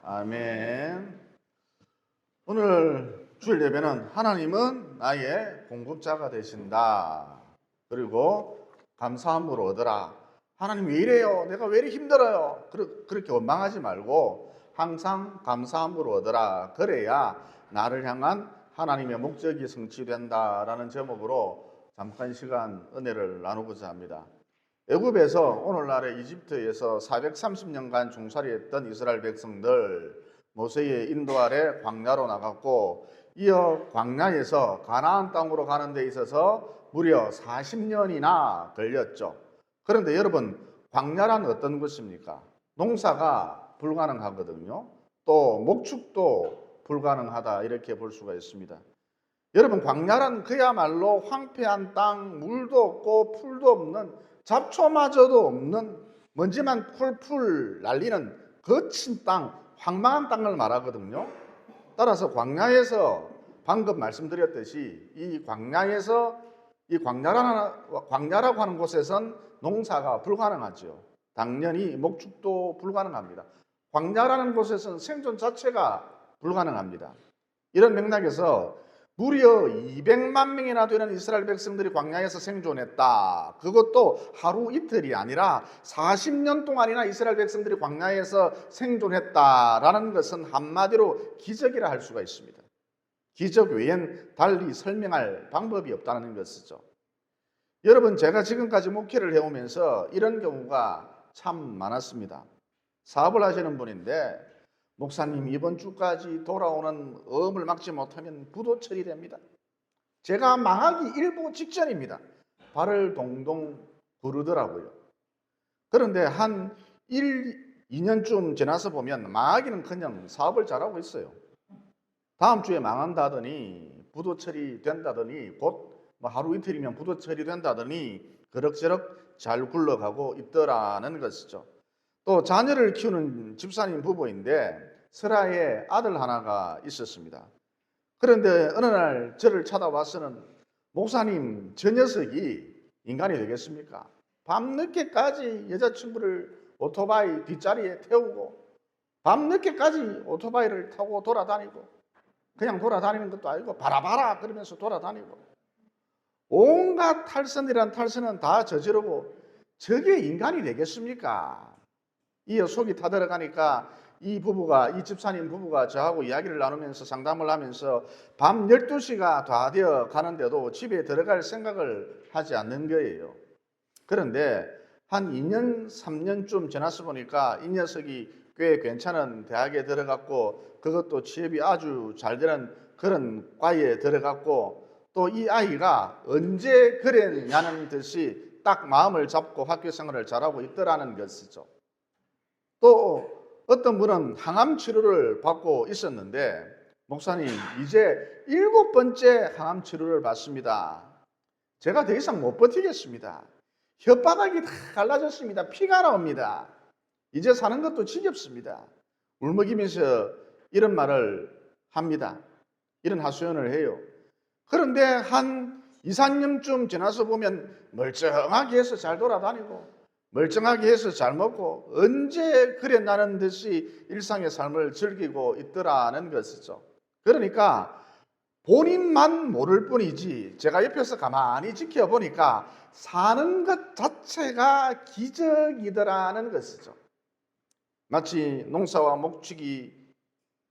아멘. 오늘 주일 예배는 하나님은 나의 공급자가 되신다. 그리고 감사함으로 얻으라. 하나님 왜 이래요? 내가 왜 이렇게 힘들어요? 그렇게 원망하지 말고 항상 감사함으로 얻으라. 그래야 나를 향한 하나님의 목적이 성취된다라는 제목으로 잠깐 시간 은혜를 나누고자 합니다. 애굽에서 오늘날의 이집트에서 430년간 종살이했던 이스라엘 백성들 모세의 인도 아래 광야로 나갔고, 이어 광야에서 가나안 땅으로 가는 데 있어서 무려 40년이나 걸렸죠. 그런데 여러분, 광야란 어떤 것입니까? 농사가 불가능하거든요. 또 목축도 불가능하다, 이렇게 볼 수가 있습니다. 여러분, 광야란 그야말로 황폐한 땅, 물도 없고 풀도 없는, 잡초마저도 없는, 먼지만 풀풀 날리는 거친 땅, 황망한 땅을 말하거든요. 따라서 광야에서 방금 말씀드렸듯이 이 광야라고 하는 곳에선 농사가 불가능하죠. 당연히 목축도 불가능합니다. 광야라는 곳에서는 생존 자체가 불가능합니다. 이런 맥락에서 무려 200만 명이나 되는 이스라엘 백성들이 광야에서 생존했다. 그것도 하루 이틀이 아니라 40년 동안이나 이스라엘 백성들이 광야에서 생존했다라는 것은 한마디로 기적이라 할 수가 있습니다. 기적 외엔 달리 설명할 방법이 없다는 것이죠. 여러분, 제가 지금까지 목회를 해오면서 이런 경우가 참 많았습니다. 사업을 하시는 분인데, 목사님 이번 주까지 돌아오는 어음을 막지 못하면 부도 처리됩니다. 제가 망하기 일보 직전입니다. 발을 동동 구르더라고요. 그런데 한 2년쯤 지나서 보면 망하기는커녕 사업을 잘하고 있어요. 다음 주에 망한다더니 부도 처리된다더니 곧 하루 이틀이면 부도 처리된다더니 그럭저럭 잘 굴러가고 있더라는 것이죠. 또 자녀를 키우는 집사님 부부인데 설아에 아들 하나가 있었습니다. 그런데 어느 날 저를 찾아와서는, 목사님, 저 녀석이 인간이 되겠습니까? 밤늦게까지 여자친구를 오토바이 뒷자리에 태우고 밤늦게까지 오토바이를 타고 돌아다니고, 그냥 돌아다니는 것도 아니고 바라바라 그러면서 돌아다니고 온갖 탈선이란 탈선은 다 저지르고, 저게 인간이 되겠습니까? 이어 속이 타들어가니까 이 집사님 부부가 저하고 이야기를 나누면서 상담을 하면서 밤 12시가 다 되어 가는데도 집에 들어갈 생각을 하지 않는 거예요. 그런데 한 2년, 3년쯤 지나서 보니까 이 녀석이 꽤 괜찮은 대학에 들어갔고, 그것도 취업이 아주 잘 되는 그런 과에 들어갔고, 또 이 아이가 언제 그랬냐는 듯이 딱 마음을 잡고 학교 생활을 잘하고 있더라는 것이죠. 또 어떤 분은 항암 치료를 받고 있었는데, 목사님 이제 7번째 항암 치료를 받습니다. 제가 더 이상 못 버티겠습니다. 혓바닥이 다 갈라졌습니다. 피가 나옵니다. 이제 사는 것도 지겹습니다. 울먹이면서 이런 말을 합니다. 이런 하소연을 해요. 그런데 한 2, 3년쯤 지나서 보면 멀쩡하게 해서 잘 돌아다니고 멀쩡하게 해서 잘 먹고 언제 그랬나는 듯이 일상의 삶을 즐기고 있더라는 것이죠. 그러니까 본인만 모를 뿐이지 제가 옆에서 가만히 지켜보니까 사는 것 자체가 기적이더라는 것이죠. 마치 농사와 목축이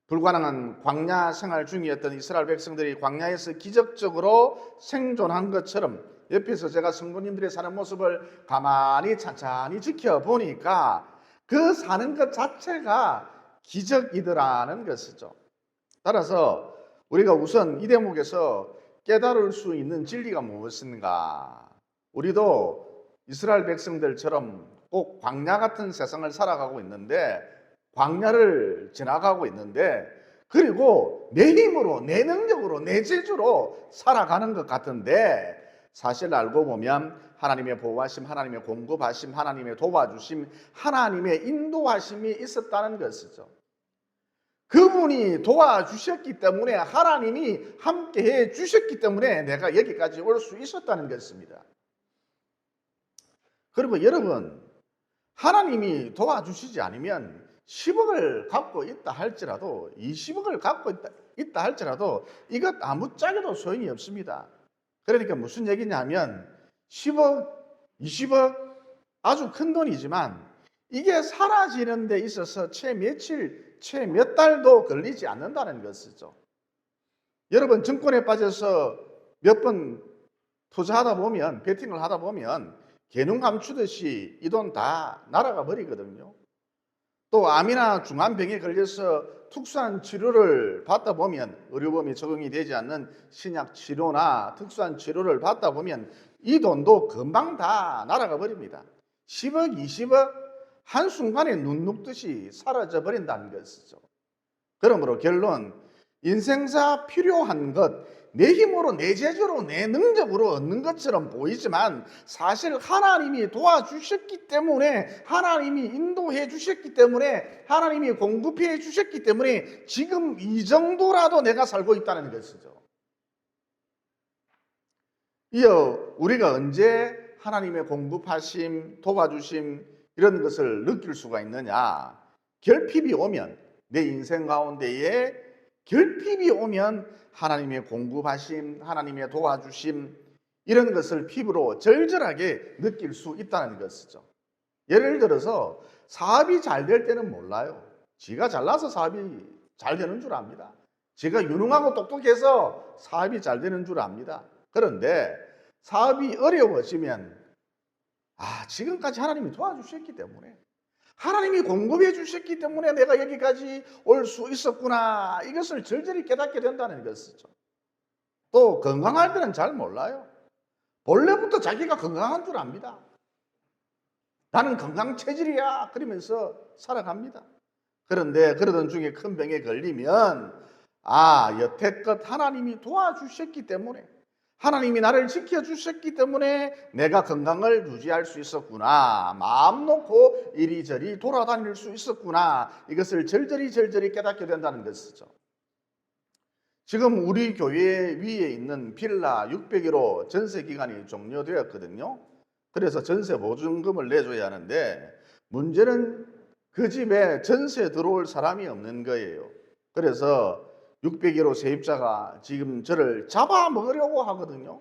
불가능한 광야 생활 중이었던 이스라엘 백성들이 광야에서 기적적으로 생존한 것처럼 옆에서 제가 성도님들이 사는 모습을 가만히 찬찬히 지켜보니까 그 사는 것 자체가 기적이더라는 것이죠. 따라서 우리가 우선 이 대목에서 깨달을 수 있는 진리가 무엇인가? 우리도 이스라엘 백성들처럼 꼭 광야 같은 세상을 살아가고 있는데, 광야를 지나가고 있는데, 그리고 내 힘으로, 내 능력으로, 내 재주로 살아가는 것 같은데, 사실 알고 보면 하나님의 보호하심, 하나님의 공급하심, 하나님의 도와주심, 하나님의 인도하심이 있었다는 것이죠. 그분이 도와주셨기 때문에, 하나님이 함께해 주셨기 때문에 내가 여기까지 올 수 있었다는 것입니다. 그리고 여러분, 하나님이 도와주시지 않으면 10억을 갖고 있다 할지라도 20억을 갖고 있다 할지라도 이것 아무짝에도 소용이 없습니다. 그러니까 무슨 얘기냐면 10억, 20억 아주 큰 돈이지만 이게 사라지는 데 있어서 채 며칠, 채 몇 달도 걸리지 않는다는 것이죠. 여러분 증권에 빠져서 몇 번 투자하다 보면, 베팅을 하다 보면 개눈 감추듯이 이 돈 다 날아가 버리거든요. 또 암이나 중환병에 걸려서 특수한 치료를 받다 보면, 의료보험이 적용이 되지 않는 신약 치료나 특수한 치료를 받다 보면 이 돈도 금방 다 날아가 버립니다. 10억, 20억 한순간에 눈 녹듯이 사라져 버린다는 것이죠. 그러므로 결론, 인생사 필요한 것, 내 힘으로, 내 재주로, 내 능력으로 얻는 것처럼 보이지만 사실 하나님이 도와주셨기 때문에, 하나님이 인도해 주셨기 때문에, 하나님이 공급해 주셨기 때문에 지금 이 정도라도 내가 살고 있다는 것이죠. 이어 우리가 언제 하나님의 공급하심, 도와주심 이런 것을 느낄 수가 있느냐? 결핍이 오면, 내 인생 가운데에 결핍이 오면 하나님의 공급하심, 하나님의 도와주심 이런 것을 피부로 절절하게 느낄 수 있다는 것이죠. 예를 들어서 사업이 잘 될 때는 몰라요. 지가 잘나서 사업이 잘 되는 줄 압니다. 지가 유능하고 똑똑해서 사업이 잘 되는 줄 압니다. 그런데 사업이 어려워지면 지금까지 하나님이 도와주셨기 때문에, 하나님이 공급해 주셨기 때문에 내가 여기까지 올 수 있었구나, 이것을 절절히 깨닫게 된다는 것이죠. 또 건강할 때는 잘 몰라요. 본래부터 자기가 건강한 줄 압니다. 나는 건강 체질이야 그러면서 살아갑니다. 그런데 그러던 중에 큰 병에 걸리면 여태껏 하나님이 도와주셨기 때문에, 하나님이 나를 지켜주셨기 때문에 내가 건강을 유지할 수 있었구나, 마음 놓고 이리저리 돌아다닐 수 있었구나, 이것을 절절히 깨닫게 된다는 것이죠. 지금 우리 교회 위에 있는 빌라 600여로 전세 기간이 종료되었거든요. 그래서 전세 보증금을 내줘야 하는데 문제는 그 집에 전세 들어올 사람이 없는 거예요. 그래서 601호 세입자가 지금 저를 잡아먹으려고 하거든요.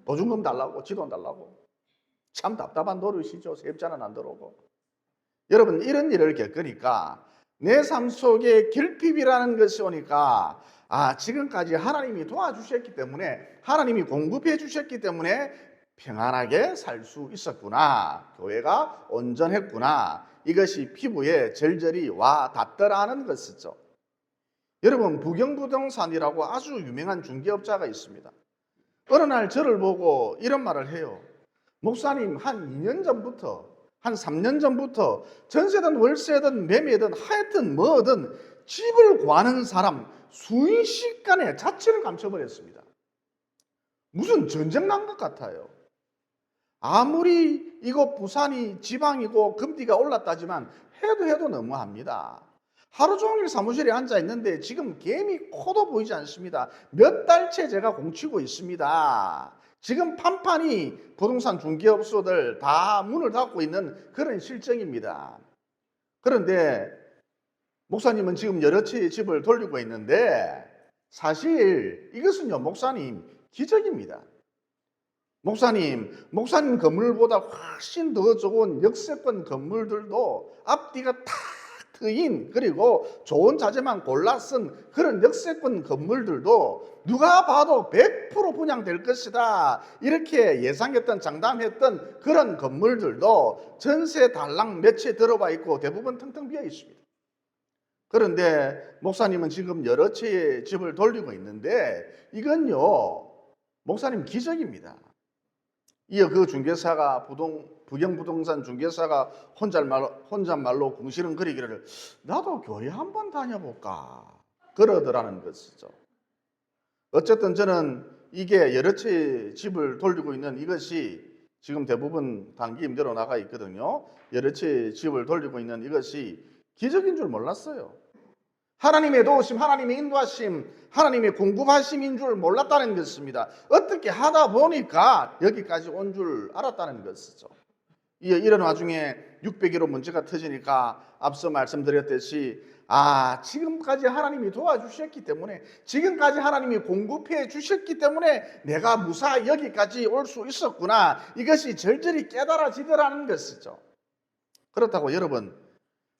보증금 달라고, 지돈 달라고. 참 답답한 노릇이죠. 세입자는 안 들어오고. 여러분, 이런 일을 겪으니까 내 삶 속에 결핍이라는 것이 오니까 지금까지 하나님이 도와주셨기 때문에, 하나님이 공급해 주셨기 때문에 평안하게 살 수 있었구나, 교회가 온전했구나, 이것이 피부에 절절히 와 닿더라는 것이죠. 여러분, 부경부동산이라고 아주 유명한 중개업자가 있습니다. 어느 날 저를 보고 이런 말을 해요. 목사님, 한 2년 전부터, 한 3년 전부터 전세든 월세든 매매든 하여튼 뭐든 집을 구하는 사람 순식간에 자취를 감춰버렸습니다. 무슨 전쟁 난 것 같아요. 아무리 이거 부산이 지방이고 금리가 올랐다지만 해도 너무합니다. 하루 종일 사무실에 앉아 있는데 지금 개미 코도 보이지 않습니다. 몇 달째 제가 공치고 있습니다. 지금 판판이 부동산 중개업소들 다 문을 닫고 있는 그런 실정입니다. 그런데 목사님은 지금 여러 채의 집을 돌리고 있는데 사실 이것은요, 목사님 기적입니다. 목사님 건물보다 훨씬 더 좋은 역세권 건물들도 앞뒤가 탁 트인, 그리고 좋은 자재만 골라 쓴 그런 역세권 건물들도 누가 봐도 100% 분양될 것이다, 이렇게 예상했던, 장담했던 그런 건물들도 전세 달랑 몇 채 들어와 있고 대부분 텅텅 비어 있습니다. 그런데 목사님은 지금 여러 채의 집을 돌리고 있는데 이건요, 목사님 기적입니다. 이어 그 중개사가 부경부동산 중개사가 혼잣말로 궁시렁거리기를 나도 교회 한번 다녀볼까 그러더라는 것이죠. 어쨌든 저는 이게 여러 채의 집을 돌리고 있는 이것이 지금 대부분 단기 임대로 나가 있거든요. 여러 채의 집을 돌리고 있는 이것이 기적인 줄 몰랐어요. 하나님의 도우심, 하나님의 인도하심, 하나님의 공급하심인 줄 몰랐다는 것입니다. 어떻게 하다 보니까 여기까지 온 줄 알았다는 것이죠. 이런 와중에 600km 문제가 터지니까 앞서 말씀드렸듯이 지금까지 하나님이 도와주셨기 때문에, 지금까지 하나님이 공급해 주셨기 때문에 내가 무사히 여기까지 올 수 있었구나, 이것이 절절히 깨달아지더라는 것이죠. 그렇다고 여러분,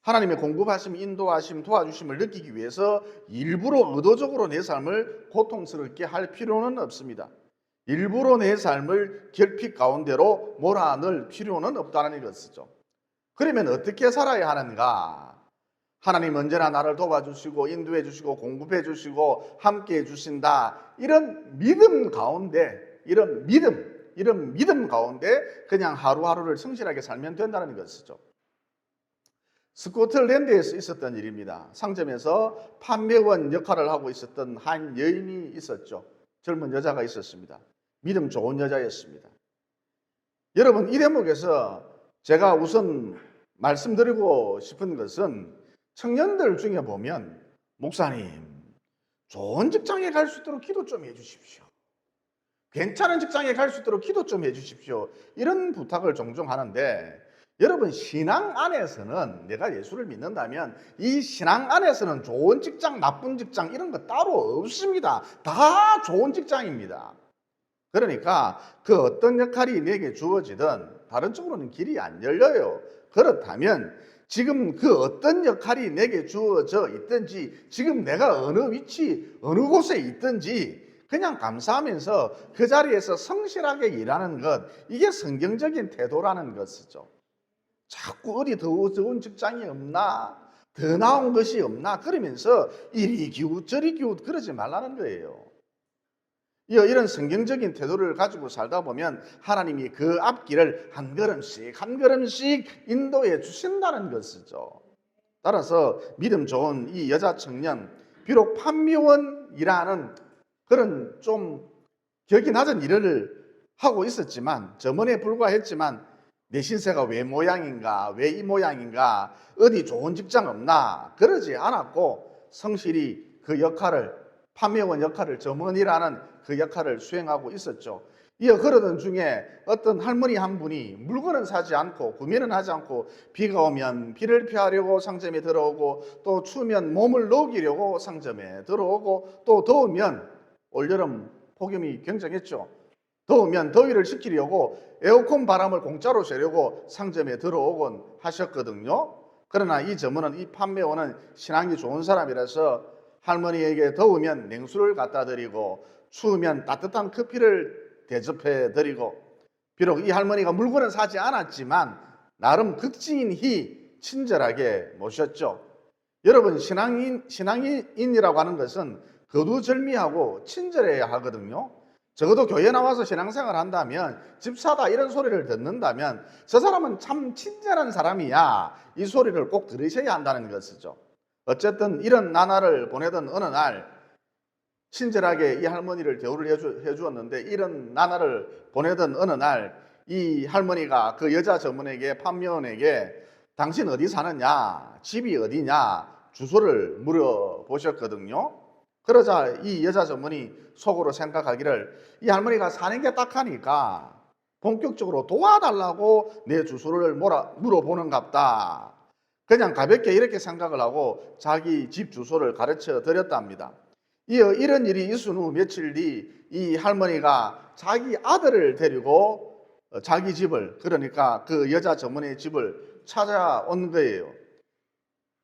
하나님의 공급하심, 인도하심, 도와주심을 느끼기 위해서 일부러 의도적으로 내 삶을 고통스럽게 할 필요는 없습니다. 일부러 내 삶을 결핍 가운데로 몰아넣을 필요는 없다는 것이죠. 그러면 어떻게 살아야 하는가? 하나님 언제나 나를 도와주시고 인도해 주시고 공급해 주시고 함께 해 주신다, 이런 믿음 가운데, 이런 믿음 가운데 그냥 하루하루를 성실하게 살면 된다는 것이죠. 스코틀랜드에서 있었던 일입니다. 상점에서 판매원 역할을 하고 있었던 한 여인이 있었죠. 젊은 여자가 있었습니다. 믿음 좋은 여자였습니다. 여러분, 이 대목에서 제가 우선 말씀드리고 싶은 것은, 청년들 중에 보면 목사님, 좋은 직장에 갈 수 있도록 기도 좀 해주십시오, 괜찮은 직장에 갈 수 있도록 기도 좀 해주십시오, 이런 부탁을 종종 하는데, 여러분, 신앙 안에서는, 내가 예수를 믿는다면 이 신앙 안에서는 좋은 직장, 나쁜 직장 이런 거 따로 없습니다. 다 좋은 직장입니다. 그러니까 그 어떤 역할이 내게 주어지든 다른 쪽으로는 길이 안 열려요. 그렇다면 지금 그 어떤 역할이 내게 주어져 있든지, 지금 내가 어느 위치, 어느 곳에 있든지 그냥 감사하면서 그 자리에서 성실하게 일하는 것, 이게 성경적인 태도라는 것이죠. 자꾸 어디 더 좋은 직장이 없나, 더 나은 것이 없나 그러면서 이리 기웃 저리 기웃 그러지 말라는 거예요. 이런 성경적인 태도를 가지고 살다 보면 하나님이 그 앞길을 한 걸음씩 인도해 주신다는 것이죠. 따라서 믿음 좋은 이 여자 청년, 비록 판매원이라는 그런 좀 격이 낮은 일을 하고 있었지만, 점원에 불과했지만, 내 신세가 왜 모양인가, 왜 이 모양인가, 어디 좋은 직장 없나 그러지 않았고 성실히 그 역할을, 판매원 역할을, 점원이라는 그 역할을 수행하고 있었죠. 그러던 중에 어떤 할머니 한 분이 물건은 사지 않고, 구매는 하지 않고, 비가 오면 비를 피하려고 상점에 들어오고, 또 추우면 몸을 녹이려고 상점에 들어오고, 또 더우면, 올여름 폭염이 굉장했죠. 더우면 더위를 식히려고 에어컨 바람을 공짜로 쐬려고 상점에 들어오곤 하셨거든요. 그러나 이 점원은, 이 판매원은 신앙이 좋은 사람이라서 할머니에게 더우면 냉수를 갖다 드리고 추우면 따뜻한 커피를 대접해 드리고, 비록 이 할머니가 물건을 사지 않았지만 나름 극진히 친절하게 모셨죠. 여러분, 신앙인이라고 하는 것은 거두절미하고 친절해야 하거든요. 적어도 교회 나와서 신앙생활 한다면, 집사다 이런 소리를 듣는다면 저 사람은 참 친절한 사람이야, 이 소리를 꼭 들으셔야 한다는 것이죠. 어쨌든 이런 나날을 보내던 어느 날, 친절하게 이 할머니를 대우를 해주었는데, 이런 나날을 보내던 어느 날 이 할머니가 그 여자 점원에게, 판매원에게 당신 어디 사느냐, 집이 어디냐, 주소를 물어보셨거든요. 그러자 이 여자 점원이 속으로 생각하기를, 이 할머니가 사는 게 딱하니까 본격적으로 도와달라고 내 주소를 물어보는갑다, 그냥 가볍게 이렇게 생각을 하고 자기 집 주소를 가르쳐 드렸답니다. 이런 일이 있은 후 며칠 뒤 이 할머니가 자기 아들을 데리고 자기 집을, 그러니까 그 여자 점원의 집을 찾아온 거예요.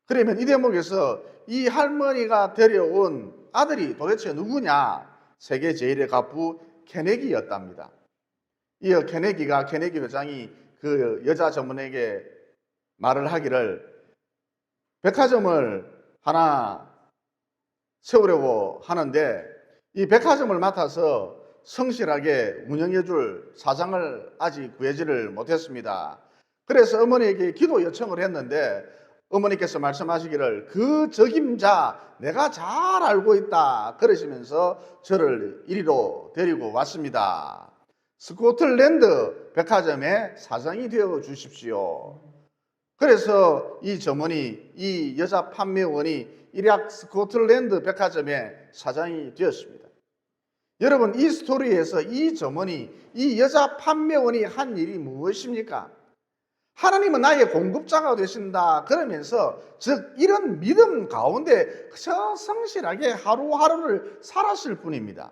그러면 이 대목에서 이 할머니가 데려온 아들이 도대체 누구냐? 세계 제일의 가부 케네기였답니다. 케네기 회장이 그 여자 점원에게 말을 하기를, 백화점을 하나 세우려고 하는데 이 백화점을 맡아서 성실하게 운영해 줄 사장을 아직 구하지를 못했습니다. 그래서 어머니에게 기도 요청을 했는데 어머니께서 말씀하시기를, 그 적임자 내가 잘 알고 있다 그러시면서 저를 이리로 데리고 왔습니다. 스코틀랜드 백화점의 사장이 되어 주십시오. 그래서 이 점원이, 이 여자 판매원이 일약 스코틀랜드 백화점의 사장이 되었습니다. 여러분, 이 스토리에서 이 점원이, 이 여자 판매원이 한 일이 무엇입니까? 하나님은 나의 공급자가 되신다. 그러면서 즉 이런 믿음 가운데 성실하게 하루하루를 살았을 뿐입니다.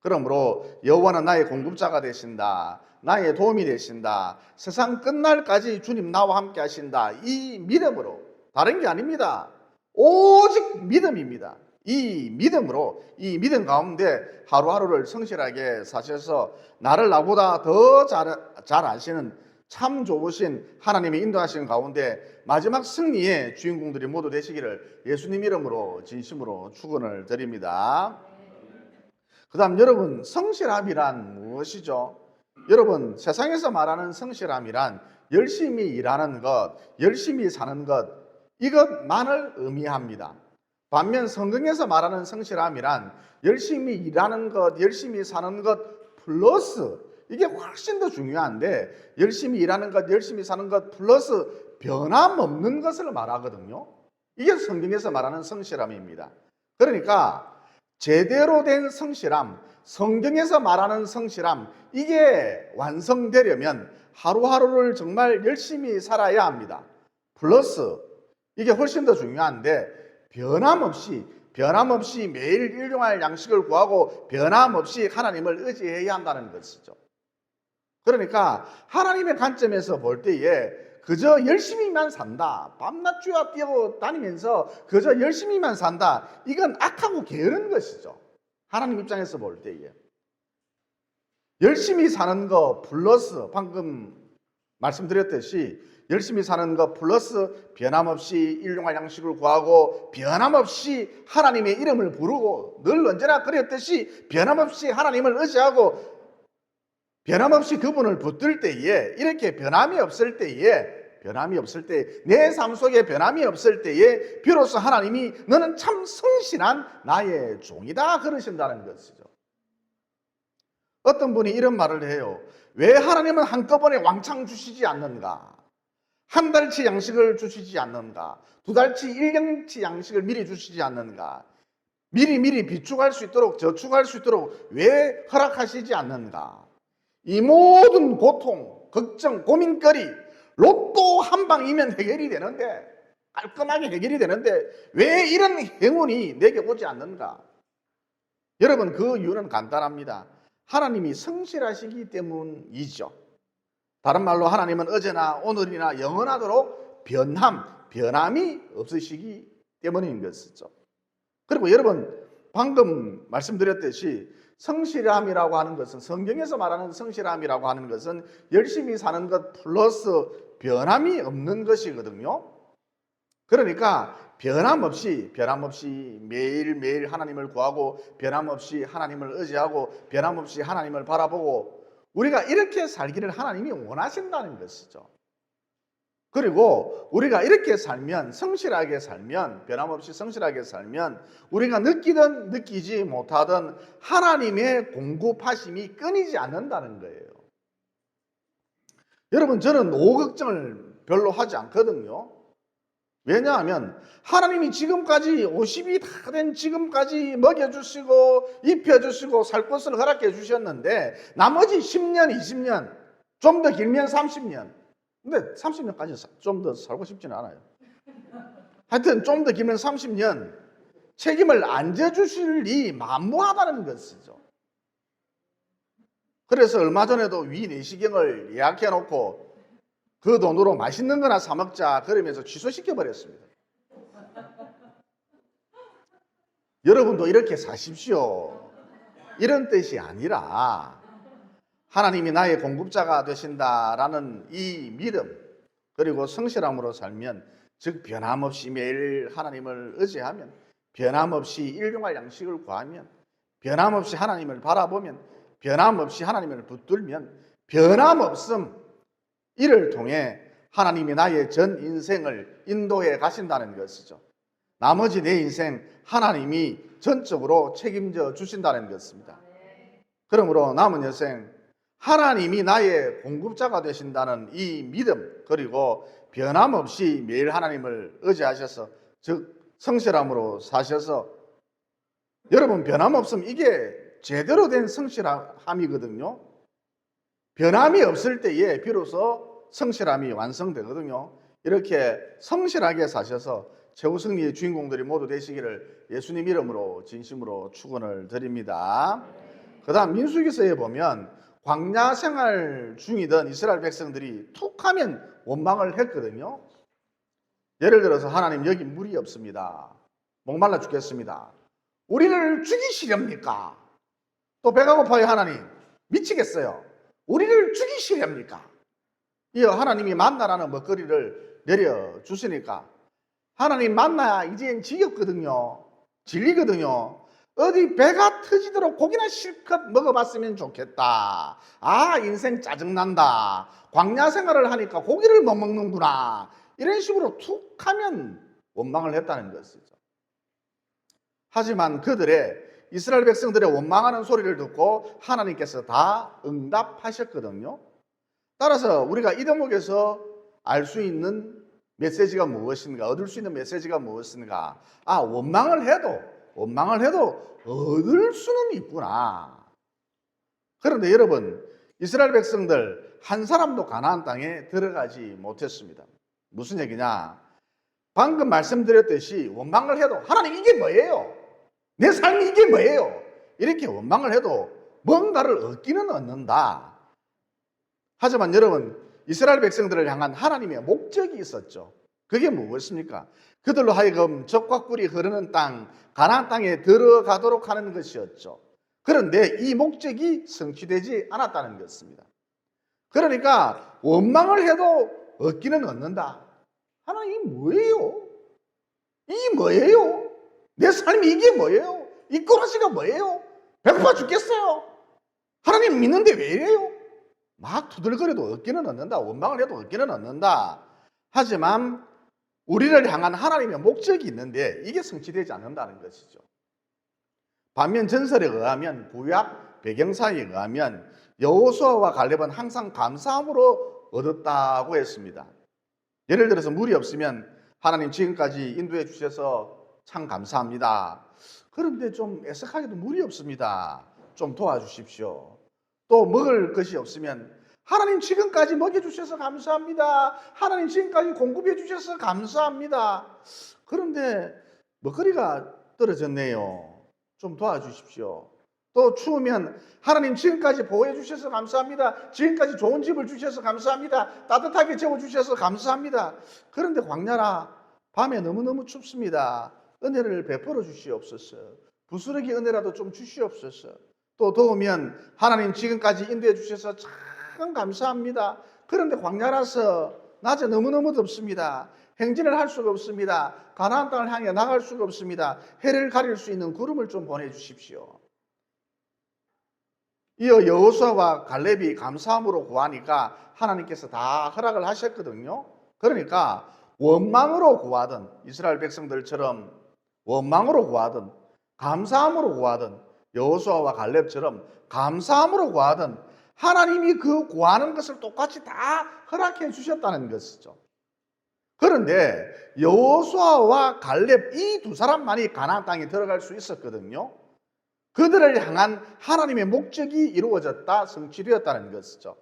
그러므로 여호와는 나의 공급자가 되신다. 나의 도움이 되신다. 세상 끝날까지 주님 나와 함께 하신다. 이 믿음으로, 다른 게 아닙니다. 오직 믿음입니다. 이 믿음으로, 이 믿음 가운데 하루하루를 성실하게 사셔서 나를 나보다 더 잘 아시는 참 좋으신 하나님의 인도하시는 가운데 마지막 승리의 주인공들이 모두 되시기를 예수님 이름으로 진심으로 축원을 드립니다. 그 다음 여러분, 성실함이란 무엇이죠? 여러분, 세상에서 말하는 성실함이란 열심히 일하는 것, 열심히 사는 것, 이것만을 의미합니다. 반면 성경에서 말하는 성실함이란 열심히 일하는 것, 열심히 사는 것 플러스, 이게 훨씬 더 중요한데, 열심히 일하는 것, 열심히 사는 것 플러스 변함없는 것을 말하거든요. 이게 성경에서 말하는 성실함입니다. 그러니까 제대로 된 성실함, 성경에서 말하는 성실함, 이게 완성되려면 하루하루를 정말 열심히 살아야 합니다. 플러스 이게 훨씬 더 중요한데 변함없이 매일 일용할 양식을 구하고 변함없이 하나님을 의지해야 한다는 것이죠. 그러니까 하나님의 관점에서 볼 때에 그저 열심히만 산다, 밤낮 쥐어 뛰어다니면서 그저 열심히만 산다, 이건 악하고 게으른 것이죠. 하나님 입장에서 볼 때에 열심히 사는 거 플러스 방금 말씀드렸듯이 열심히 사는 것 플러스 변함없이 일용할 양식을 구하고 변함없이 하나님의 이름을 부르고 늘 언제나 그랬듯이 변함없이 하나님을 의지하고 변함없이 그분을 붙들 때에 이렇게 변함이 없을 때에 내 삶 속에 변함이 없을 때에 비로소 하나님이 너는 참 성실한 나의 종이다 그러신다는 것이죠. 어떤 분이 이런 말을 해요. 왜 하나님은 한꺼번에 왕창 주시지 않는가? 한 달치 양식을 주시지 않는가? 두 달치 1년치 양식을 미리 주시지 않는가? 미리 비축할 수 있도록 저축할 수 있도록 왜 허락하시지 않는가? 이 모든 고통, 걱정, 고민거리 로또 한 방이면 해결이 되는데 깔끔하게 해결이 되는데 왜 이런 행운이 내게 오지 않는가? 여러분 그 이유는 간단합니다. 하나님이 성실하시기 때문이죠. 다른 말로 하나님은 어제나 오늘이나 영원하도록 변함이 없으시기 때문인 것이죠. 그리고 여러분 방금 말씀드렸듯이 성실함이라고 하는 것은 성경에서 말하는 성실함이라고 하는 것은 열심히 사는 것 플러스 변함이 없는 것이거든요. 그러니까 변함없이 매일매일 하나님을 구하고 변함없이 하나님을 의지하고 변함없이 하나님을 바라보고 우리가 이렇게 살기를 하나님이 원하신다는 것이죠. 그리고 우리가 이렇게 살면 성실하게 살면 변함없이 성실하게 살면 우리가 느끼든 느끼지 못하든 하나님의 공급하심이 끊이지 않는다는 거예요. 여러분 저는 노후 걱정을 별로 하지 않거든요. 왜냐하면 하나님이 지금까지 50이 다 된 지금까지 먹여주시고 입혀주시고 살 것을 허락해 주셨는데 나머지 10년 20년 좀 더 길면 30년 근데 30년까지 좀 더 살고 싶지는 않아요. 하여튼 좀 더 길면 30년 책임을 안 져주실 리 만무하다는 것이죠. 그래서 얼마 전에도 위 내시경을 예약해 놓고 그 돈으로 맛있는 거나 사 먹자 그러면서 취소시켜 버렸습니다. 여러분도 이렇게 사십시오. 이런 뜻이 아니라 하나님이 나의 공급자가 되신다라는 이 믿음 그리고 성실함으로 살면 즉 변함없이 매일 하나님을 의지하면 변함없이 일용할 양식을 구하면 변함없이 하나님을 바라보면 변함없이 하나님을 붙들면 변함없음 이를 통해 하나님이 나의 전 인생을 인도해 가신다는 것이죠. 나머지 내 인생 하나님이 전적으로 책임져 주신다는 것입니다. 그러므로 남은 여생 하나님이 나의 공급자가 되신다는 이 믿음 그리고 변함없이 매일 하나님을 의지하셔서 즉 성실함으로 사셔서 여러분 변함없음 이게 제대로 된 성실함이거든요. 변함이 없을 때에 비로소 성실함이 완성되거든요. 이렇게 성실하게 사셔서 최후 승리의 주인공들이 모두 되시기를 예수님 이름으로 진심으로 축원을 드립니다. 그 다음 민수기서에 보면 광야 생활 중이던 이스라엘 백성들이 툭 하면 원망을 했거든요. 예를 들어서 하나님 여기 물이 없습니다. 목말라 죽겠습니다. 우리를 죽이시렵니까? 또 배가 고파요 하나님. 미치겠어요. 우리를 죽이시렵니까? 이어 하나님이 만나라는 먹거리를 내려주시니까 하나님 만나야 이젠 지겹거든요. 질리거든요. 어디 배가 터지도록 고기나 실컷 먹어봤으면 좋겠다. 아, 인생 짜증난다. 광야 생활을 하니까 고기를 못 먹는구나. 이런 식으로 툭 하면 원망을 했다는 것이죠. 하지만 그들의 이스라엘 백성들의 원망하는 소리를 듣고 하나님께서 다 응답하셨거든요. 따라서 우리가 이 대목에서 알 수 있는 메시지가 무엇인가, 얻을 수 있는 메시지가 무엇인가. 아, 원망을 해도 얻을 수는 있구나. 그런데 여러분, 이스라엘 백성들 한 사람도 가나안 땅에 들어가지 못했습니다. 무슨 얘기냐? 방금 말씀드렸듯이 원망을 해도 하나님 이게 뭐예요? 내 삶이 이게 뭐예요? 이렇게 원망을 해도 뭔가를 얻기는 얻는다. 하지만 여러분, 이스라엘 백성들을 향한 하나님의 목적이 있었죠. 그게 무엇입니까? 그들로 하여금 적과 꿀이 흐르는 땅, 가나안 땅에 들어가도록 하는 것이었죠. 그런데 이 목적이 성취되지 않았다는 것입니다. 그러니까 원망을 해도 얻기는 얻는다. 하나님 뭐예요? 이게 뭐예요? 내 삶이 이게 뭐예요? 이 꼬라지가 뭐예요? 배고파 죽겠어요. 하나님 믿는데 왜 이래요? 막 두들거려도 얻기는 얻는다. 원망을 해도 얻기는 얻는다. 하지만 우리를 향한 하나님의 목적이 있는데 이게 성취되지 않는다는 것이죠. 반면 전설에 의하면, 구약 배경사에 의하면 여호수아와 갈렙은 항상 감사함으로 얻었다고 했습니다. 예를 들어서 물이 없으면 하나님 지금까지 인도해 주셔서 참 감사합니다. 그런데 좀 애석하게도 물이 없습니다. 좀 도와주십시오. 또 먹을 것이 없으면 하나님 지금까지 먹여주셔서 감사합니다. 하나님 지금까지 공급해 주셔서 감사합니다. 그런데 먹거리가 떨어졌네요. 좀 도와주십시오. 또 추우면 하나님 지금까지 보호해 주셔서 감사합니다. 지금까지 좋은 집을 주셔서 감사합니다. 따뜻하게 재워주셔서 감사합니다. 그런데 광야라 밤에 너무너무 춥습니다. 은혜를 베풀어 주시옵소서. 부스러기 은혜라도 좀 주시옵소서. 또 더우면 하나님 지금까지 인도해 주셔서 참 감사합니다. 그런데 광야라서 낮에 너무너무 덥습니다. 행진을 할 수가 없습니다. 가나안 땅을 향해 나갈 수가 없습니다. 해를 가릴 수 있는 구름을 좀 보내주십시오. 이어 여호수아와 갈렙이 감사함으로 구하니까 하나님께서 다 허락을 하셨거든요. 그러니까 원망으로 구하든 이스라엘 백성들처럼 원망으로 구하든 감사함으로 구하든 여호수아와 갈렙처럼 감사함으로 구하든 하나님이 그 구하는 것을 똑같이 다 허락해 주셨다는 것이죠. 그런데 여호수아와 갈렙 이 두 사람만이 가나안 땅에 들어갈 수 있었거든요. 그들을 향한 하나님의 목적이 이루어졌다, 성취되었다는 것이죠.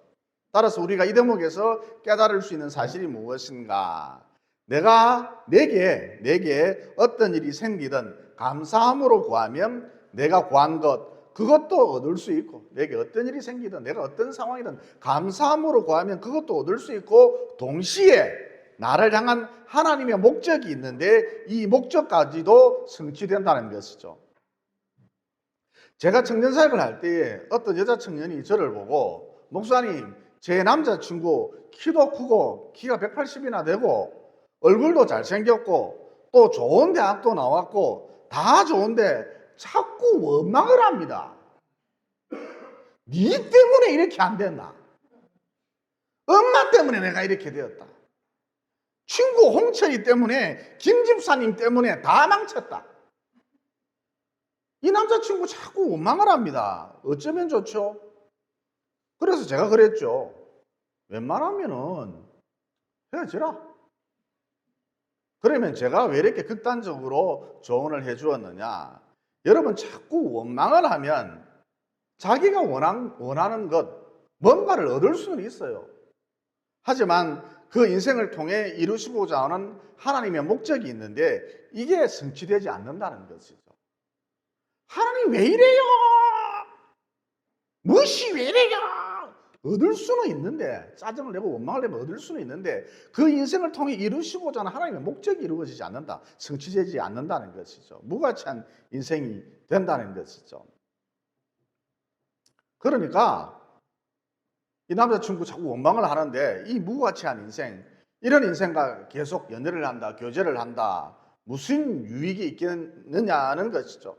따라서 우리가 이 대목에서 깨달을 수 있는 사실이 무엇인가? 내게 어떤 일이 생기든 감사함으로 구하면 내가 구한 것 그것도 얻을 수 있고, 내게 어떤 일이 생기든 내가 어떤 상황이든 감사함으로 구하면 그것도 얻을 수 있고, 동시에 나를 향한 하나님의 목적이 있는데 이 목적까지도 성취된다는 것이죠. 제가 청년사역을 할 때에 어떤 여자 청년이 저를 보고, 목사님, 제 남자친구 키도 크고 키가 180이나 되고 얼굴도 잘생겼고 또 좋은 대학도 나왔고 다 좋은데 자꾸 원망을 합니다. 니 때문에 이렇게 안 됐나? 엄마 때문에 내가 이렇게 되었다. 친구 홍철이 때문에, 김 집사님 때문에 다 망쳤다. 이 남자친구 자꾸 원망을 합니다. 어쩌면 좋죠? 그래서 제가 그랬죠. 웬만하면은 헤어지라. 그러면 제가 왜 이렇게 극단적으로 조언을 해 주었느냐? 여러분, 자꾸 원망을 하면 자기가 원하는 것, 뭔가를 얻을 수는 있어요. 하지만 그 인생을 통해 이루시고자 하는 하나님의 목적이 있는데 이게 성취되지 않는다는 것이죠. 하나님 왜 이래요? 무엇이 왜 이래요? 얻을 수는 있는데, 짜증을 내고 원망을 내면 얻을 수는 있는데 그 인생을 통해 이루시고자 하는 하나님의 목적이 이루어지지 않는다. 성취되지 않는다는 것이죠. 무가치한 인생이 된다는 것이죠. 그러니까 이 남자친구 자꾸 원망을 하는데 이 무가치한 인생, 이런 인생과 계속 연애를 한다, 교제를 한다, 무슨 유익이 있겠느냐는 것이죠.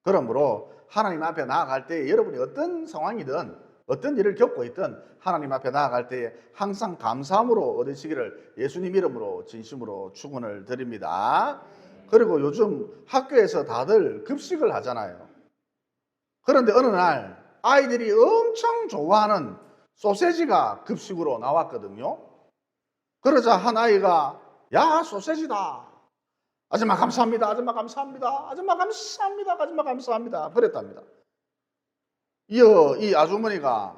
그러므로 하나님 앞에 나아갈 때 여러분이 어떤 상황이든 어떤 일을 겪고 있든 하나님 앞에 나아갈 때 항상 감사함으로 얻으시기를 예수님 이름으로 진심으로 축원을 드립니다. 그리고 요즘 학교에서 다들 급식을 하잖아요. 그런데 어느 날 아이들이 엄청 좋아하는 소세지가 급식으로 나왔거든요. 그러자 한 아이가 야 소세지다. 아줌마 감사합니다. 아줌마 감사합니다. 아줌마 감사합니다. 아줌마 감사합니다. 그랬답니다. 이어 이 아주머니가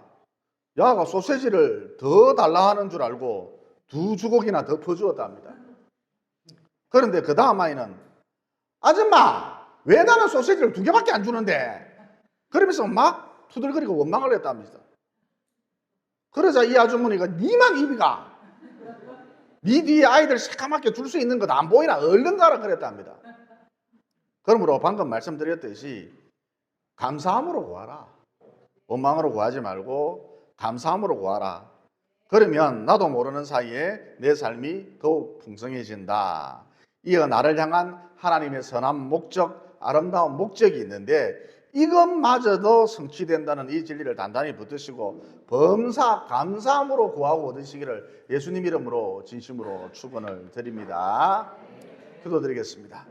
야가 소세지를 더 달라 하는 줄 알고 2주걱이나 더 퍼주었답니다. 그런데 그 다음 아이는 아줌마 왜 나는 소세지를 2개밖에 안 주는데, 그러면서 막 투덜거리고 원망을 했답니다. 그러자 이 아주머니가 니만 입이가 니 뒤에 아이들 새까맣게 줄 수 있는 것 안 보이나 얼른 가라 그랬답니다. 그러므로 방금 말씀드렸듯이 감사함으로 구하라. 원망으로 구하지 말고 감사함으로 구하라. 그러면 나도 모르는 사이에 내 삶이 더욱 풍성해진다. 이어 나를 향한 하나님의 선한 목적, 아름다운 목적이 있는데 이것마저도 성취된다는 이 진리를 단단히 붙드시고 범사 감사함으로 구하고 얻으시기를 예수님 이름으로 진심으로 축원을 드립니다. 기도드리겠습니다.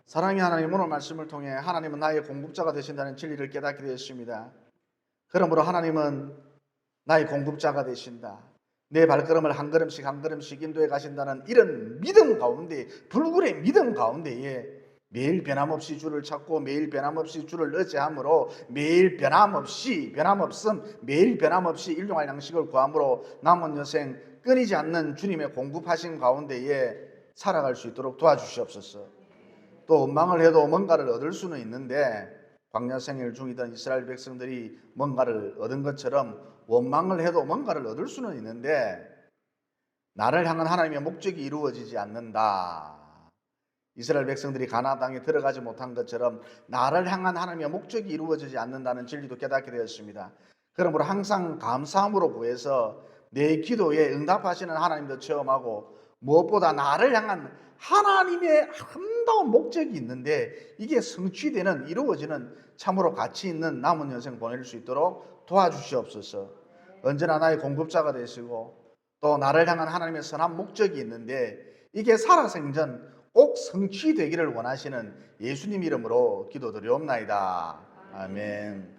사랑의 하나님, 오늘 말씀을 통해 하나님은 나의 공급자가 되신다는 진리를 깨닫게 되었습니다. 그러므로 하나님은 나의 공급자가 되신다. 내 발걸음을 한 걸음씩 한 걸음씩 인도해 가신다는 이런 믿음 가운데, 불굴의 믿음 가운데에 매일 변함없이 주를 찾고 매일 변함없이 주를 의지함으로 매일 매일 변함없이 일용할 양식을 구함으로 남은 여생 끊이지 않는 주님의 공급하신 가운데에 살아갈 수 있도록 도와주시옵소서. 또 원망을 해도 뭔가를 얻을 수는 있는데 광야 생활 중이던 이스라엘 백성들이 뭔가를 얻은 것처럼 원망을 해도 뭔가를 얻을 수는 있는데 나를 향한 하나님의 목적이 이루어지지 않는다. 이스라엘 백성들이 가나안 땅에 들어가지 못한 것처럼 나를 향한 하나님의 목적이 이루어지지 않는다는 진리도 깨닫게 되었습니다. 그러므로 항상 감사함으로 구해서 내 기도에 응답하시는 하나님도 체험하고 무엇보다 나를 향한 하나님의 아름다운 목적이 있는데 이게 성취되는, 이루어지는 참으로 가치 있는 남은 인생 보낼 수 있도록 도와주시옵소서. 언제나 나의 공급자가 되시고 또 나를 향한 하나님의 선한 목적이 있는데 이게 살아생전 꼭 성취되기를 원하시는 예수님 이름으로 기도드리옵나이다. 아멘.